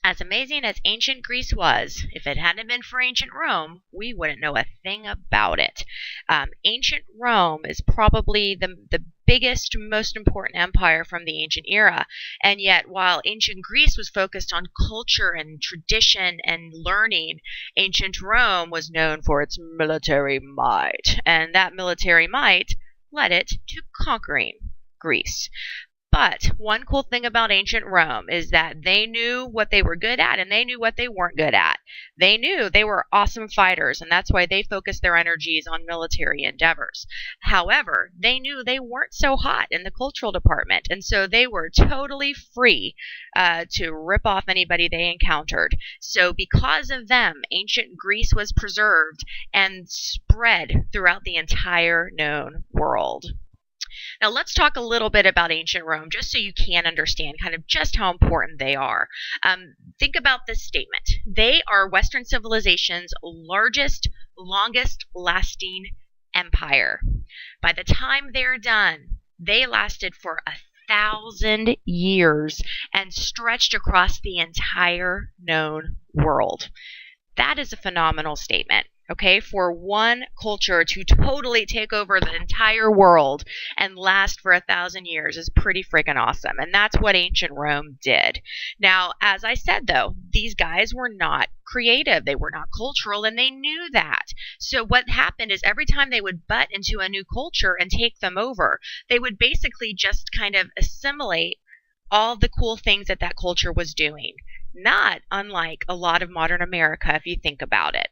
As amazing as ancient Greece was, if it hadn't been for ancient Rome, we wouldn't know a thing about it. Ancient Rome is probably the biggest, most important empire from the ancient era. And yet, while ancient Greece was focused on culture and tradition and learning, ancient Rome was known for its military might. And that military might led it to conquering Greece. But one cool thing about ancient Rome is that they knew what they were good at and they knew what they weren't good at. They knew they were awesome fighters, and that's why they focused their energies on military endeavors. However, they knew they weren't so hot in the cultural department, and so they were totally free to rip off anybody they encountered. So because of them, ancient Greece was preserved and spread throughout the entire known world. Now, let's talk a little bit about ancient Rome, just so you can understand kind of just how important they are. Think about this statement. They are Western civilization's largest, longest lasting empire. By the time they're done, they lasted for 1,000 years and stretched across the entire known world. That is a phenomenal statement. Okay, for one culture to totally take over the entire world and last for 1,000 years is pretty freaking awesome. And that's what ancient Rome did. Now, as I said, though, these guys were not creative. They were not cultural, and they knew that. So what happened is every time they would butt into a new culture and take them over, they would basically just kind of assimilate all the cool things that that culture was doing. Not unlike a lot of modern America, if you think about it.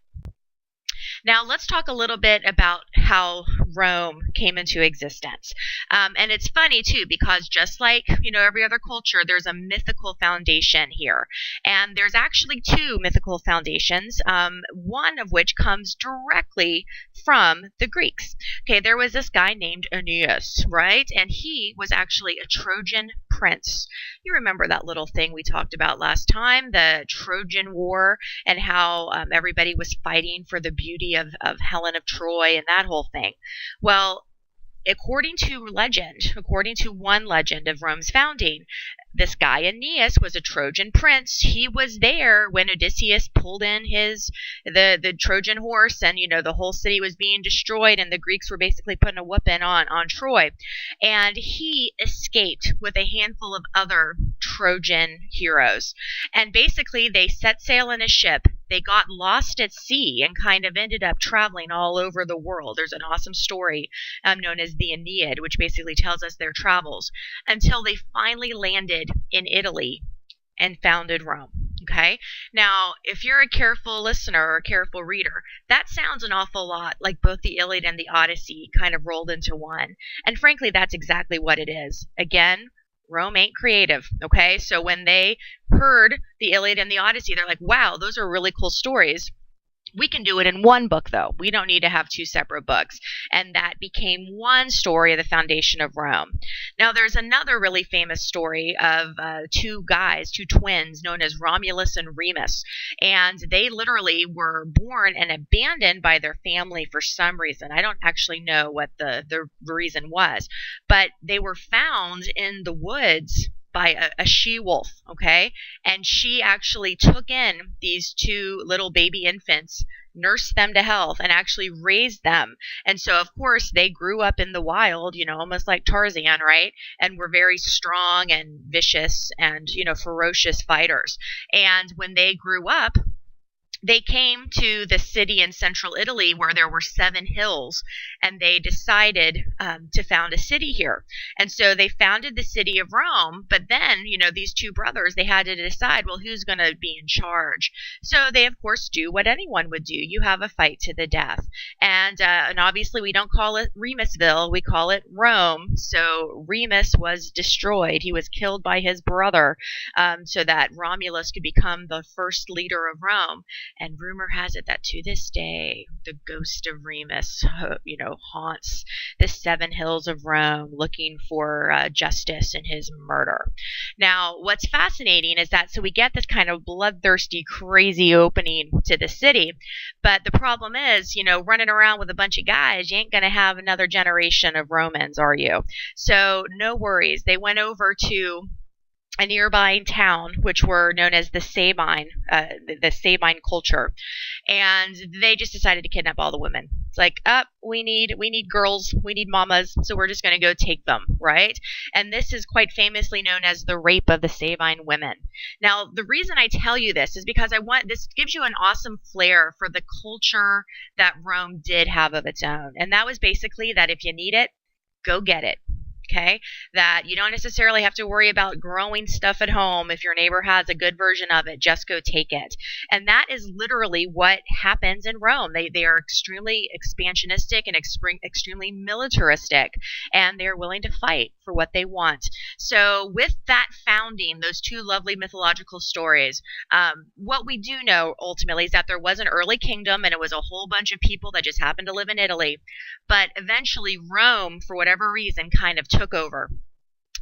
Now, let's talk a little bit about how Rome came into existence. And it's funny, too, because just like, every other culture, there's a mythical foundation here. And there's actually two mythical foundations, one of which comes directly from the Greeks. Okay, there was this guy named Aeneas, right? And he was actually a Trojan prince. You remember that little thing we talked about last time, the Trojan War, and how everybody was fighting for the beauty of Helen of Troy and that whole thing. Well, according to one legend of Rome's founding, this guy Aeneas was a Trojan prince. He was there when Odysseus pulled in the Trojan horse, and the whole city was being destroyed, and the Greeks were basically putting a whooping on Troy. And he escaped with a handful of other Trojan heroes. And basically, they set sail in a ship. They got lost at sea and kind of ended up traveling all over the world. There's an awesome story known as the Aeneid, which basically tells us their travels, until they finally landed in Italy and founded Rome. Okay? Now, if you're a careful listener or a careful reader, that sounds an awful lot like both the Iliad and the Odyssey kind of rolled into one. And frankly, that's exactly what it is. Again, Rome ain't creative, okay? So when they heard the Iliad and the Odyssey, they're like, wow, those are really cool stories. We can do it in one book, though. We don't need to have two separate books. And that became one story of the foundation of Rome. Now, there's another really famous story of two twins, known as Romulus and Remus. And they literally were born and abandoned by their family for some reason. I don't actually know what the reason was. But they were found in the woods by a she-wolf, okay? And she actually took in these two little baby infants, nursed them to health, and actually raised them. And so, of course, they grew up in the wild, almost like Tarzan, right? And were very strong and vicious and, ferocious fighters. And when they grew up, they came to the city in central Italy where there were 7 hills, and they decided to found a city here. And so they founded the city of Rome, but then, these two brothers, they had to decide, well, who's going to be in charge? So they, of course, do what anyone would do. You have a fight to the death. And obviously we don't call it Remusville, we call it Rome. So Remus was destroyed. He was killed by his brother so that Romulus could become the first leader of Rome. And rumor has it that to this day, the ghost of Remus, haunts the 7 hills of Rome looking for justice in his murder. Now, what's fascinating is that, so we get this kind of bloodthirsty, crazy opening to the city, but the problem is, running around with a bunch of guys, you ain't going to have another generation of Romans, are you? So no worries. They went over to a nearby town, which were known as the Sabine culture, and they just decided to kidnap all the women. It's like, we need girls, we need mamas, so we're just going to go take them, right? And this is quite famously known as the rape of the Sabine women. Now, the reason I tell you this is because this gives you an awesome flair for the culture that Rome did have of its own, and that was basically that if you need it, go get it. Okay, that you don't necessarily have to worry about growing stuff at home. If your neighbor has a good version of it, just go take it. And that is literally what happens in Rome. They are extremely expansionistic and extremely militaristic, and they're willing to fight for what they want. So with that founding, those two lovely mythological stories, what we do know ultimately is that there was an early kingdom, and it was a whole bunch of people that just happened to live in Italy. But eventually Rome, for whatever reason, kind of took over.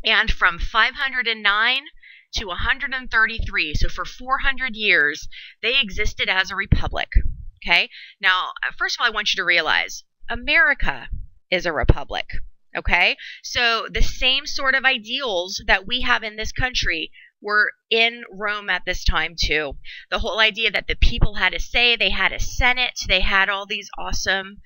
And from 509 to 133, so for 400 years, they existed as a republic. Okay? Now, first of all, I want you to realize America is a republic. Okay? So the same sort of ideals that we have in this country were in Rome at this time too. The whole idea that the people had a say, they had a senate, they had all these awesome,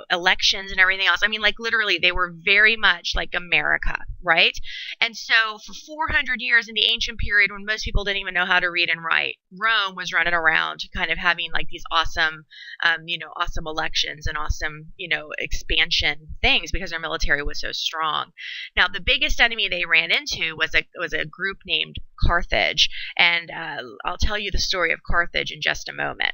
elections and everything else. I mean, like literally, they were very much like America, right? And so for 400 years in the ancient period, when most people didn't even know how to read and write, Rome was running around kind of having like these awesome, awesome elections and awesome, expansion things because their military was so strong. Now, the biggest enemy they ran into was a group named Carthage, and I'll tell you the story of Carthage in just a moment.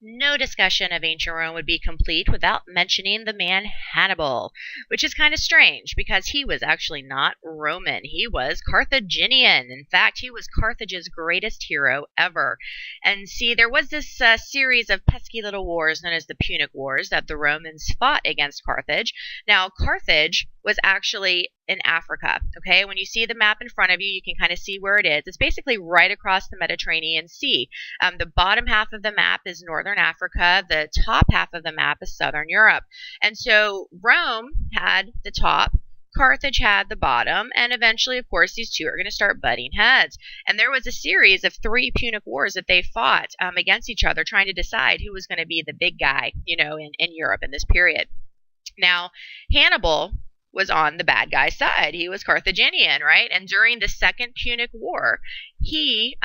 No discussion of ancient Rome would be complete without mentioning the man Hannibal, which is kind of strange because he was actually not Roman. He was Carthaginian. In fact, he was Carthage's greatest hero ever. And see, there was this series of pesky little wars known as the Punic Wars that the Romans fought against Carthage. Now, Carthage was actually in Africa. Okay, when you see the map in front of you, you can kind of see where it is. It's basically right across the Mediterranean Sea. The bottom half of the map is northern Africa. The top half of the map is southern Europe. And so Rome had the top, Carthage had the bottom, and eventually, of course, these two are going to start butting heads. And there was a series of 3 Punic Wars that they fought against each other, trying to decide who was going to be the big guy, in Europe in this period. Now, Hannibal was on the bad guy side. He was Carthaginian, right? And during the Second Punic War, he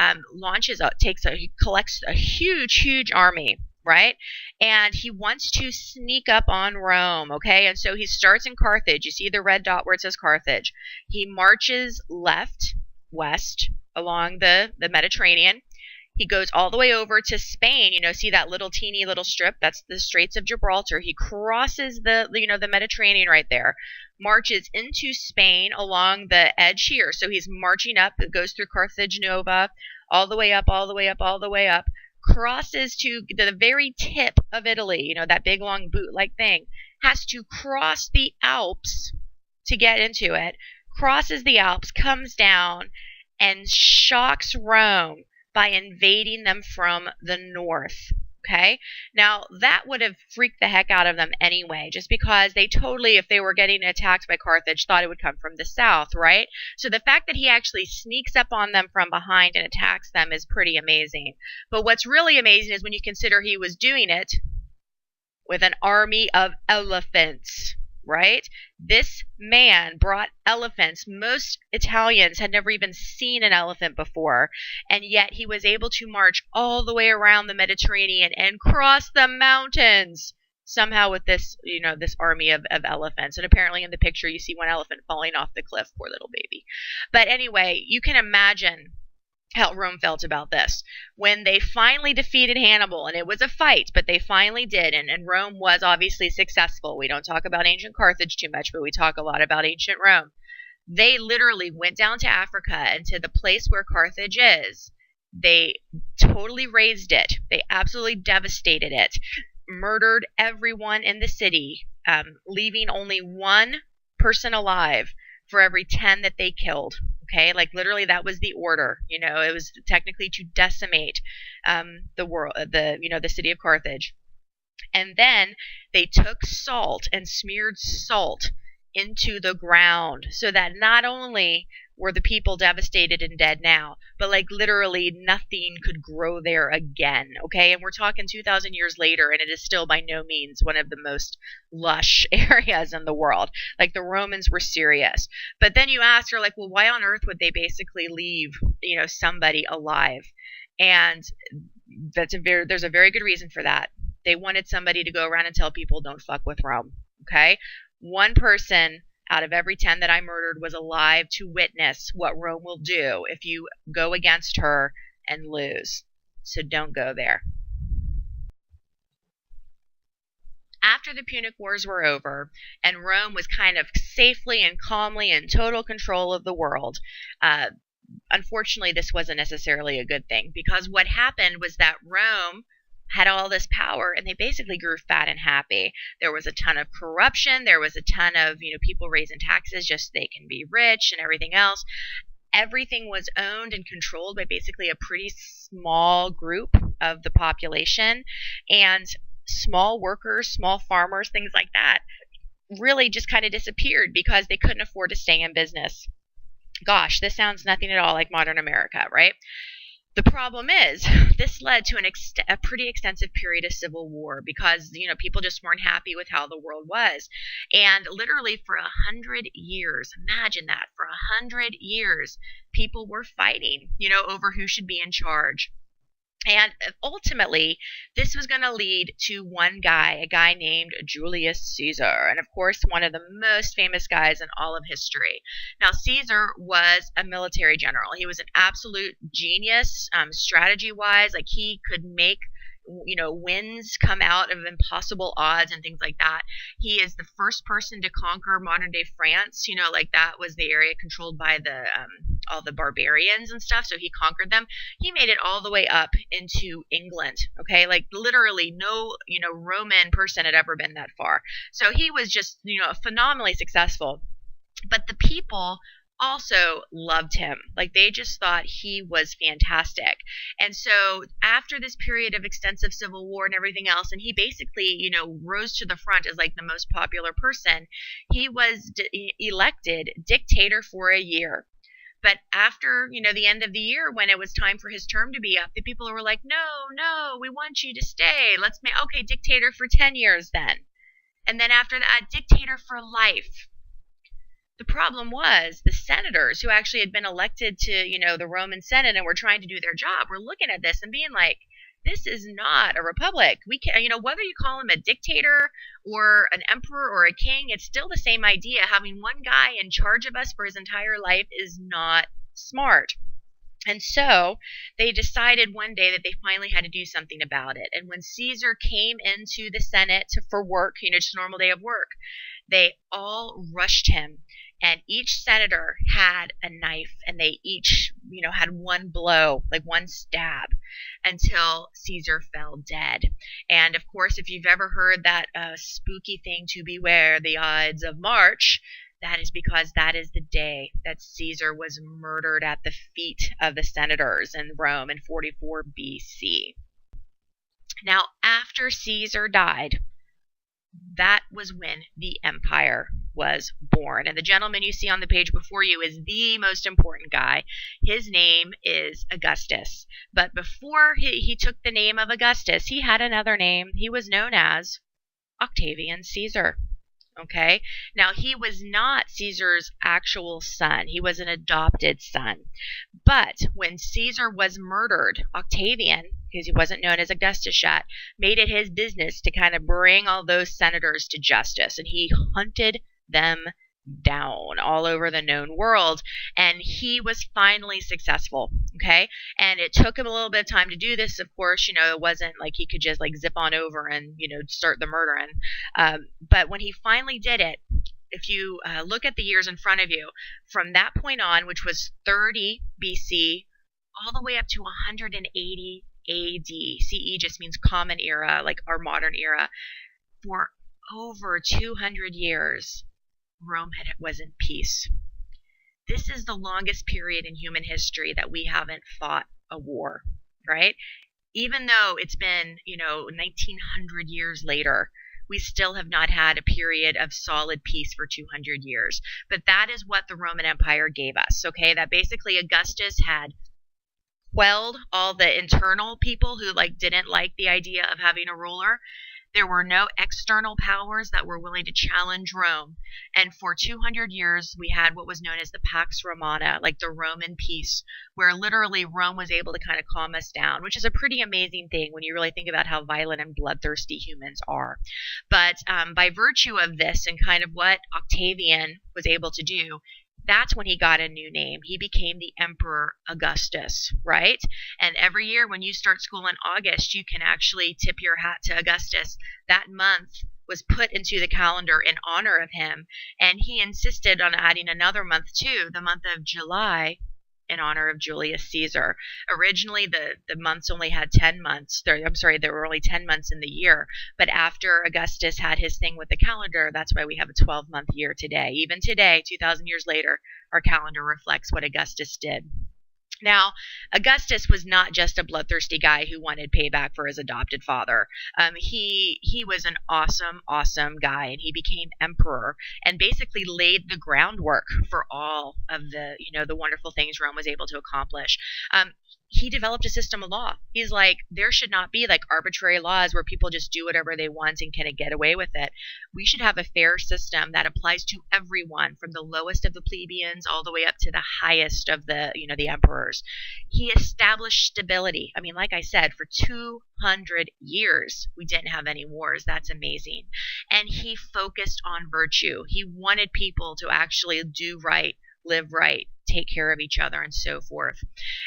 collects a huge army, right? And he wants to sneak up on Rome, okay? And so he starts in Carthage. You see the red dot where it says Carthage. He marches west along the Mediterranean. He goes all the way over to Spain. See that little teeny little strip? That's the Straits of Gibraltar. He crosses the Mediterranean right there, marches into Spain along the edge here. So he's marching up. It goes through Carthage Nova, all the way up, crosses to the very tip of Italy, that big long boot-like thing, has to cross the Alps to get into it, crosses the Alps, comes down, and shocks Rome by invading them from the north. Okay? Now, that would have freaked the heck out of them anyway, just because they totally, if they were getting attacked by Carthage, thought it would come from the south, right? So the fact that he actually sneaks up on them from behind and attacks them is pretty amazing. But what's really amazing is when you consider he was doing it with an army of elephants, right? This man brought elephants. Most Italians had never even seen an elephant before, and yet he was able to march all the way around the Mediterranean and cross the mountains somehow with this, this army of elephants. And apparently in the picture you see one elephant falling off the cliff, poor little baby. But anyway, you can imagine how Rome felt about this. When they finally defeated Hannibal, and it was a fight, but they finally did, and Rome was obviously successful. We don't talk about ancient Carthage too much, but we talk a lot about ancient Rome. They literally went down to Africa and to the place where Carthage is. They totally razed it. They absolutely devastated it, murdered everyone in the city, leaving only 1 person alive for every 10 that they killed. Okay, like literally that was the order. It was technically to decimate the city of Carthage. And then they took salt and smeared salt into the ground so that not only were the people devastated and dead now, but like literally nothing could grow there again. Okay. And we're talking 2,000 years later, and it is still by no means one of the most lush areas in the world. Like the Romans were serious. But then you ask her, like, well, why on earth would they basically leave, somebody alive? And there's a very good reason for that. They wanted somebody to go around and tell people, don't fuck with Rome. Okay. One person out of every 10 that I murdered was alive to witness what Rome will do if you go against her and lose. So don't go there. After the Punic Wars were over and Rome was kind of safely and calmly in total control of the world, unfortunately, this wasn't necessarily a good thing, because what happened was that Rome had all this power and they basically grew fat and happy. There was a ton of corruption. There was a ton of, people raising taxes just so they can be rich and everything else. Everything was owned and controlled by basically a pretty small group of the population, and small workers, small farmers, things like that really just kind of disappeared because they couldn't afford to stay in business. Gosh, this sounds nothing at all like modern America, right? The problem is, this led to a pretty extensive period of civil war because, people just weren't happy with how the world was. And literally for 100 years, imagine that, for 100 years, people were fighting, over who should be in charge. And ultimately, this was going to lead to one guy, a guy named Julius Caesar. And of course, one of the most famous guys in all of history. Now, Caesar was a military general. He was an absolute genius, strategy-wise. Like, he could make wins come out of impossible odds and things like that. He is the first person to conquer modern day France. Like that was the area controlled by the all the barbarians and stuff. So he conquered them. He made it all the way up into England. Okay, like literally no Roman person had ever been that far. So he was just phenomenally successful. But the people also loved him. Like they just thought he was fantastic. And so after this period of extensive civil war and everything else, and he basically, rose to the front as like the most popular person, he was elected dictator for a year. But after, the end of the year, when it was time for his term to be up, the people were like, no, we want you to stay. Let's make, okay, dictator for 10 years then. And then after that, dictator for life. The problem was the senators who actually had been elected to, the Roman Senate and were trying to do their job were looking at this and being like, this is not a republic. We can, whether you call him a dictator or an emperor or a king, it's still the same idea. Having one guy in charge of us for his entire life is not smart. And so they decided one day that they finally had to do something about it. And when Caesar came into the Senate for work, just a normal day of work, they all rushed him. And each senator had a knife, and they each, had one blow, like one stab, until Caesar fell dead. And of course, if you've ever heard that spooky thing to beware, the Ides of March, that is because that is the day that Caesar was murdered at the feet of the senators in Rome in 44 BC. Now, after Caesar died, that was when the empire was born. And the gentleman you see on the page before you is the most important guy. His name is Augustus. But before he took the name of Augustus, he had another name. He was known as Octavian Caesar. Okay? Now, he was not Caesar's actual son. He was an adopted son. But when Caesar was murdered, Octavian, because he wasn't known as Augustus yet, made it his business to kind of bring all those senators to justice. And he hunted them down all over the known world, and he was finally successful. Okay, and it took him a little bit of time to do this. Of course, it wasn't like he could just like zip on over and start the murdering. But when he finally did it, if you look at the years in front of you, from that point on, which was 30 BC, all the way up to 180 AD. CE just means common era, like our modern era. For over 200 years, Rome was in peace. This is the longest period in human history that we haven't fought a war, right? Even though it's been, 1900 years later, we still have not had a period of solid peace for 200 years. But that is what the Roman Empire gave us, okay? That basically Augustus had quelled all the internal people who didn't like the idea of having a ruler. There were no external powers that were willing to challenge Rome. And for 200 years, we had what was known as the Pax Romana, like the Roman peace, where literally Rome was able to kind of calm us down, which is a pretty amazing thing when you really think about how violent and bloodthirsty humans are. But by virtue of this and kind of what Octavian was able to do, that's when he got a new name. He became the Emperor Augustus, right? And every year when you start school in August, you can actually tip your hat to Augustus. That month was put into the calendar in honor of him, and he insisted on adding another month too, the month of July, in honor of Julius Caesar. Originally, the months only had 10 months. There were only 10 months in the year. But after Augustus had his thing with the calendar, that's why we have a 12-month year today. Even today, 2,000 years later, our calendar reflects what Augustus did. Now, Augustus was not just a bloodthirsty guy who wanted payback for his adopted father. He was an awesome guy, and he became emperor and basically laid the groundwork for all of the wonderful things Rome was able to accomplish. He developed a system of law. He's like, there should not be arbitrary laws where people just do whatever they want and kind of get away with it. We should have a fair system that applies to everyone, from the lowest of the plebeians all the way up to the highest of the emperors. He established stability. I mean, like I said, for 200 years, we didn't have any wars. That's amazing. And he focused on virtue. He wanted people to actually do right, live right, take care of each other, and so forth.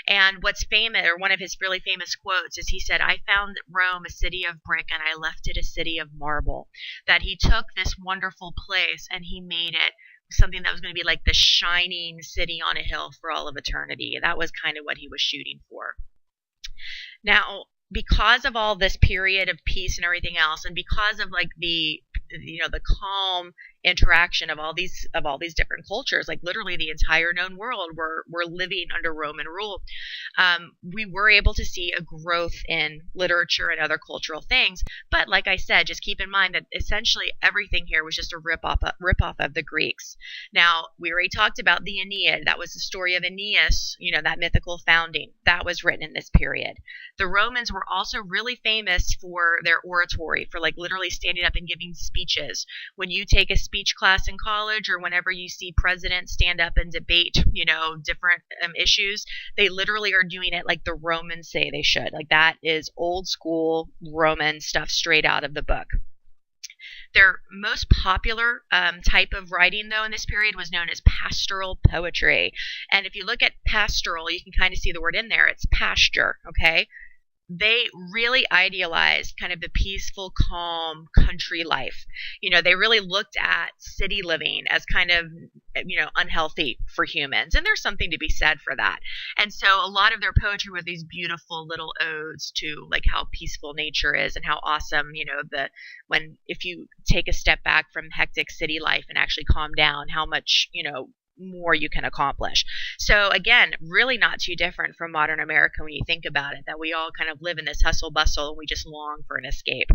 And what's famous, or one of his really famous quotes, is he said, "I found Rome a city of brick and I left it a city of marble." That he took this wonderful place and he made it something that was going to be like the shining city on a hill for all of eternity. That was kind of what he was shooting for. Now, because of all this period of peace and everything else, and because of the calm interaction of all these different cultures, literally the entire known world were living under Roman rule, we were able to see a growth in literature and other cultural things. But like I said, just keep in mind that essentially everything here was just a rip off of the Greeks. Now, we already talked about the Aeneid. That was the story of Aeneas, that mythical founding. That was written in this period. The Romans were also really famous for their oratory, for literally standing up and giving speeches. When you take a speech class in college, or whenever you see presidents stand up and debate, different issues, they literally are doing it like the Romans say they should. That is old school Roman stuff straight out of the book. Their most popular type of writing, though, in this period was known as pastoral poetry. And if you look at pastoral, you can kind of see the word in there. It's pasture, okay? They really idealized kind of the peaceful, calm country life. They really looked at city living as kind of, unhealthy for humans. And there's something to be said for that. And so a lot of their poetry were these beautiful little odes to how peaceful nature is and how awesome, if you take a step back from hectic city life and actually calm down, how much, more you can accomplish. So again, really not too different from modern America when you think about it, that we all kind of live in this hustle bustle and we just long for an escape.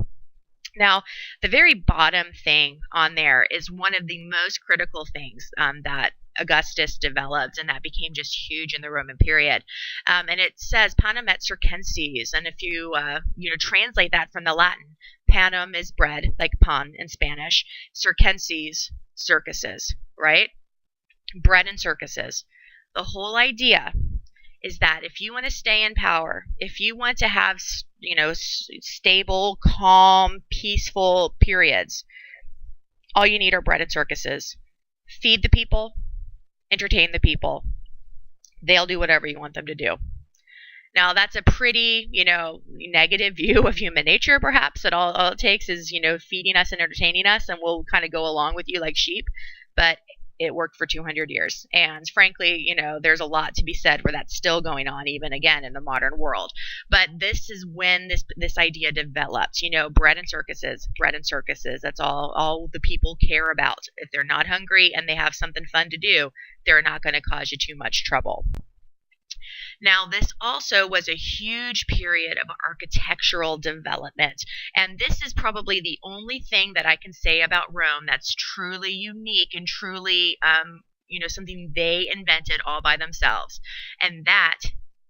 Now, the very bottom thing on there is one of the most critical things that Augustus developed, and that became just huge in the Roman period. And it says panem et circenses, and if you translate that from the Latin, panem is bread, like pan in Spanish, circenses, circuses, right? Bread and circuses. The whole idea is that if you want to stay in power, if you want to have, stable, calm, peaceful periods, all you need are bread and circuses. Feed the people, entertain the people. They'll do whatever you want them to do. Now, that's a pretty, negative view of human nature, perhaps, that all it takes is, feeding us and entertaining us, and we'll kind of go along with you like sheep. But it worked for 200 years. And frankly, there's a lot to be said where that's still going on, even again in the modern world. But this is when this idea developed, bread and circuses. That's all the people care about. If they're not hungry and they have something fun to do, they're not going to cause you too much trouble. Now, this also was a huge period of architectural development. And this is probably the only thing that I can say about Rome that's truly unique and truly, something they invented all by themselves. And that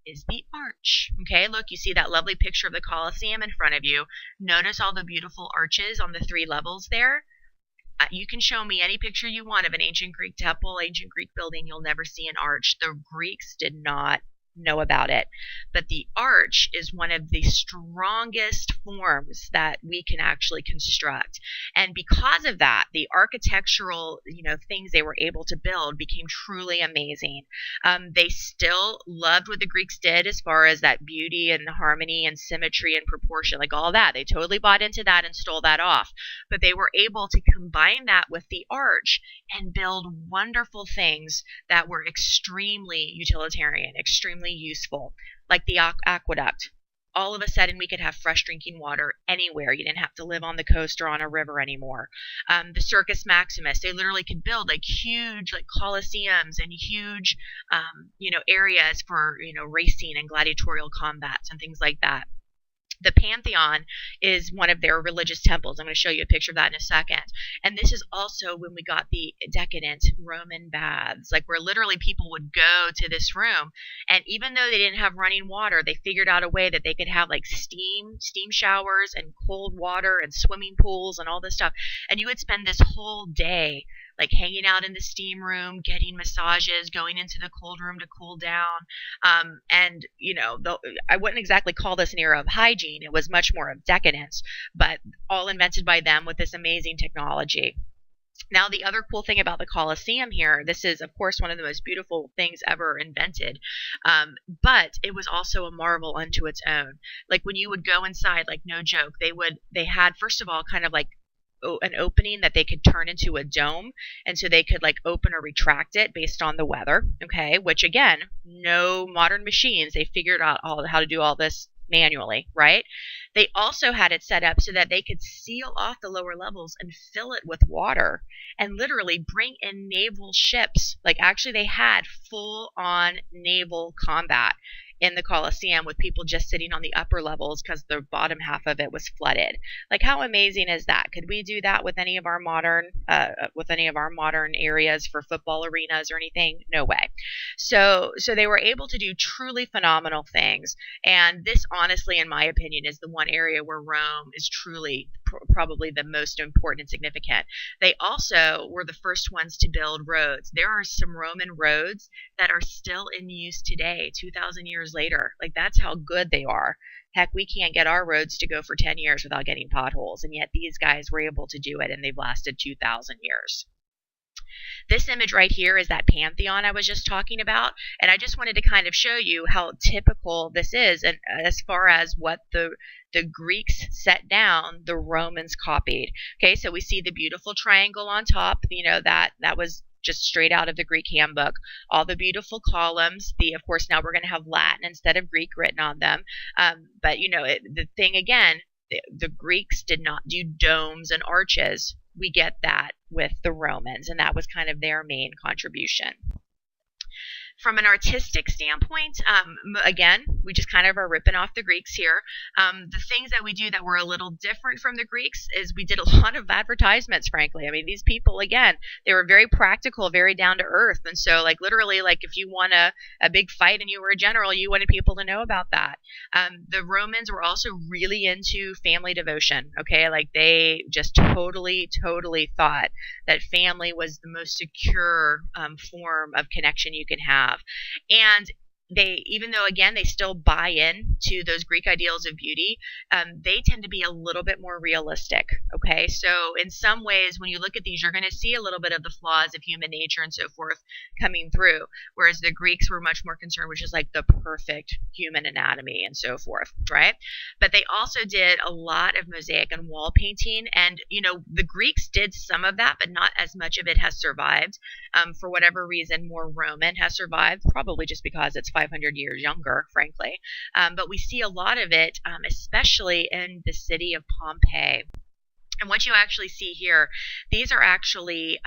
is the arch. Okay, look, you see that lovely picture of the Colosseum in front of you. Notice all the beautiful arches on the 3 levels there. You can show me any picture you want of an ancient Greek temple, ancient Greek building. You'll never see an arch. The Greeks did not know about it. But the arch is one of the strongest forms that we can actually construct. And because of that, the architectural, things they were able to build became truly amazing. They still loved what the Greeks did as far as that beauty and harmony and symmetry and proportion, like all that. They totally bought into that and stole that off. But they were able to combine that with the arch and build wonderful things that were extremely utilitarian, extremely useful, like the aqueduct. All of a sudden, we could have fresh drinking water anywhere. You didn't have to live on the coast or on a river anymore. The Circus Maximus, they literally could build like huge like coliseums and huge, areas for, racing and gladiatorial combats and things like that. The Pantheon is one of their religious temples. I'm going to show you a picture of that in a second. And this is also when we got the decadent Roman baths, like where literally people would go to this room. And even though they didn't have running water, they figured out a way that they could have like steam showers and cold water and swimming pools and all this stuff. And you would spend this whole day like hanging out in the steam room, getting massages, going into the cold room to cool down. I wouldn't exactly call this an era of hygiene. It was much more of decadence, but all invented by them with this amazing technology. Now, the other cool thing about the Colosseum here, this is, of course, one of the most beautiful things ever invented, but it was also a marvel unto its own. Like when you would go inside, like no joke, they had, first of all, kind of like an opening that they could turn into a dome, and so they could like open or retract it based on the weather. Okay, which again, no modern machines. They figured out how to do all this manually, right? They also had it set up so that they could seal off the lower levels and fill it with water and literally bring in naval ships. Like actually they had full on naval combat in the Colosseum with people just sitting on the upper levels because the bottom half of it was flooded. Like how amazing is that? Could we do that with any of our modern areas for football arenas or anything? No way. So they were able to do truly phenomenal things. And this honestly, in my opinion, is the one area where Rome is truly probably the most important and significant. They also were the first ones to build roads. There are some Roman roads that are still in use today, 2,000 years later. Like that's how good they are. Heck, we can't get our roads to go for 10 years without getting potholes, and yet these guys were able to do it, and they've lasted 2,000 years. This image right here is that Pantheon I was just talking about, and I just wanted to kind of show you how typical this is, and as far as what the Greeks set down, the Romans copied. Okay, so we see the beautiful triangle on top, that was just straight out of the Greek handbook. All the beautiful columns. Of course, now we're going to have Latin instead of Greek written on them. But the thing again, the Greeks did not do domes and arches. We get that with the Romans, and that was kind of their main contribution. From an artistic standpoint, again, we just kind of are ripping off the Greeks here. The things that we do that were a little different from the Greeks is we did a lot of advertisements, frankly. I mean, these people, again, they were very practical, very down to earth. And so, like, literally, like, if you won a big fight and you were a general, you wanted people to know about that. The Romans were also really into family devotion, okay? Like, they just totally thought that family was the most secure form of connection you can have. And they, even though again they still buy in to those Greek ideals of beauty, they tend to be a little bit more realistic. Okay, so in some ways, when you look at these, you're going to see a little bit of the flaws of human nature and so forth coming through. Whereas the Greeks were much more concerned, which is like the perfect human anatomy and so forth, right? But they also did a lot of mosaic and wall painting, and the Greeks did some of that, but not as much of it has survived. For whatever reason, more Roman has survived, probably just because it's 500 years younger, frankly. But we see a lot of it, especially in the city of Pompeii. And what you actually see here, these are actually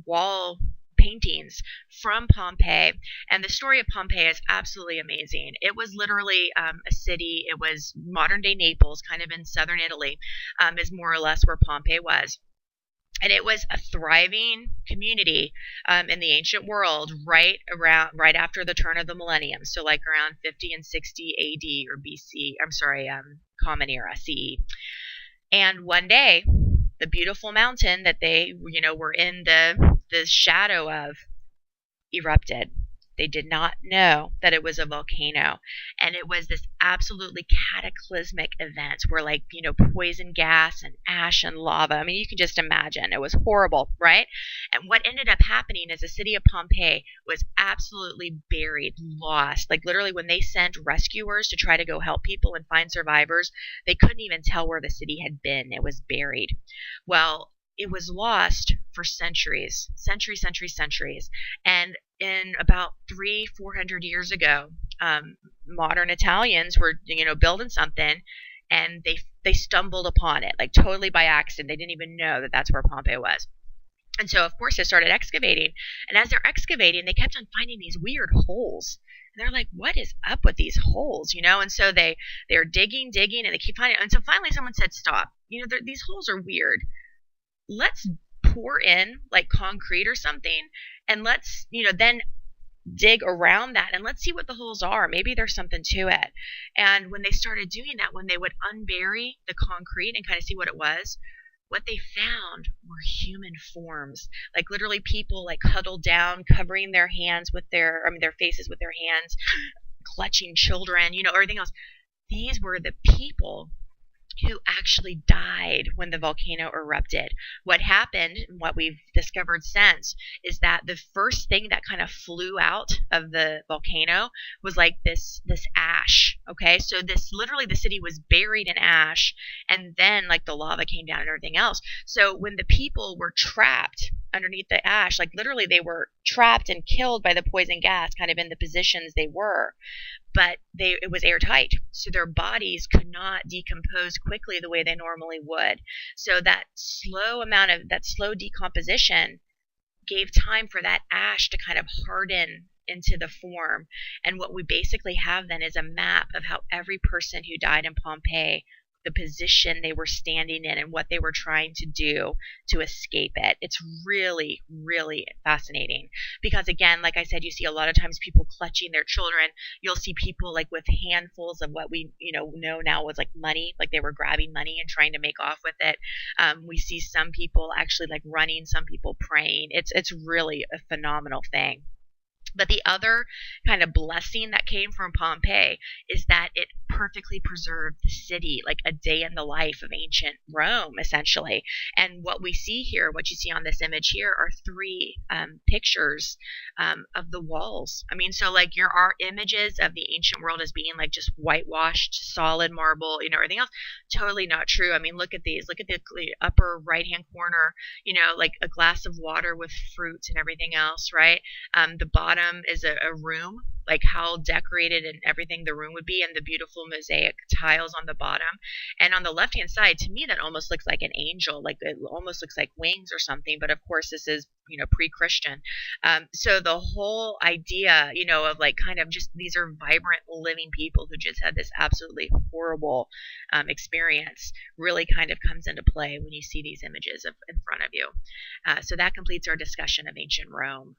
wall paintings from Pompeii. And the story of Pompeii is absolutely amazing. It was literally a city. It was modern day Naples, kind of in southern Italy, is more or less where Pompeii was. And it was a thriving community in the ancient world right after the turn of the millennium. So like around 50 and 60 AD or BC. I'm sorry, Common Era, CE. And one day, the beautiful mountain that they, were in the shadow of erupted. They did not know that it was a volcano. And it was this absolutely cataclysmic event where, like, poison gas and ash and lava. I mean, you can just imagine. It was horrible, right? And what ended up happening is the city of Pompeii was absolutely buried, lost. Like, literally, when they sent rescuers to try to go help people and find survivors, they couldn't even tell where the city had been. It was buried. Well, it was lost for centuries. And in about 300-400 years ago, modern Italians were, building something, and they stumbled upon it, like totally by accident. They didn't even know that that's where Pompeii was. And so, of course, they started excavating. And as they're excavating, they kept on finding these weird holes. And they're like, what is up with these holes, And so they're digging, and they keep finding it. And so finally someone said, stop. These holes are weird. Let's pour in like concrete or something, and let's, then dig around that, and let's see what the holes are. Maybe there's something to it. And when they started doing that, when they would unbury the concrete and kind of see what it was, what they found were human forms, like literally people like huddled down, covering their faces with their hands, clutching children, everything else. These were the people who actually died when the volcano erupted. What happened, and what we've discovered since, is that the first thing that kind of flew out of the volcano was like this ash. Okay, so literally the city was buried in ash, and then like the lava came down and everything else. So when the people were trapped underneath the ash, like literally they were trapped and killed by the poison gas, kind of in the positions they were. But it was airtight, so their bodies could not decompose quickly the way they normally would. So that slow decomposition gave time for that ash to kind of harden into the form. And what we basically have then is a map of how every person who died in Pompeii, the position they were standing in and what they were trying to do to escape it. It's really, really fascinating because, again, like I said, you see a lot of times people clutching their children. You'll see people like with handfuls of what we know now was like money, like they were grabbing money and trying to make off with it. We see some people actually like running, some people praying. It's really a phenomenal thing. But the other kind of blessing that came from Pompeii is that it perfectly preserved the city, like a day in the life of ancient Rome, essentially. And what we see here, what you see on this image here, are three pictures of the walls. I mean, so like our images of the ancient world as being like just whitewashed, solid marble, everything else, totally not true. I mean, look at these. Look at the upper right-hand corner, like a glass of water with fruits and everything else, right? The bottom is a room, like how decorated and everything the room would be, and the beautiful mosaic tiles on the bottom. And on the left hand side, to me that almost looks like an angel, like it almost looks like wings or something, but of course this is pre-Christian. So the whole idea of like kind of just these are vibrant living people who just had this absolutely horrible experience really kind of comes into play when you see these images in front of you. So that completes our discussion of ancient Rome.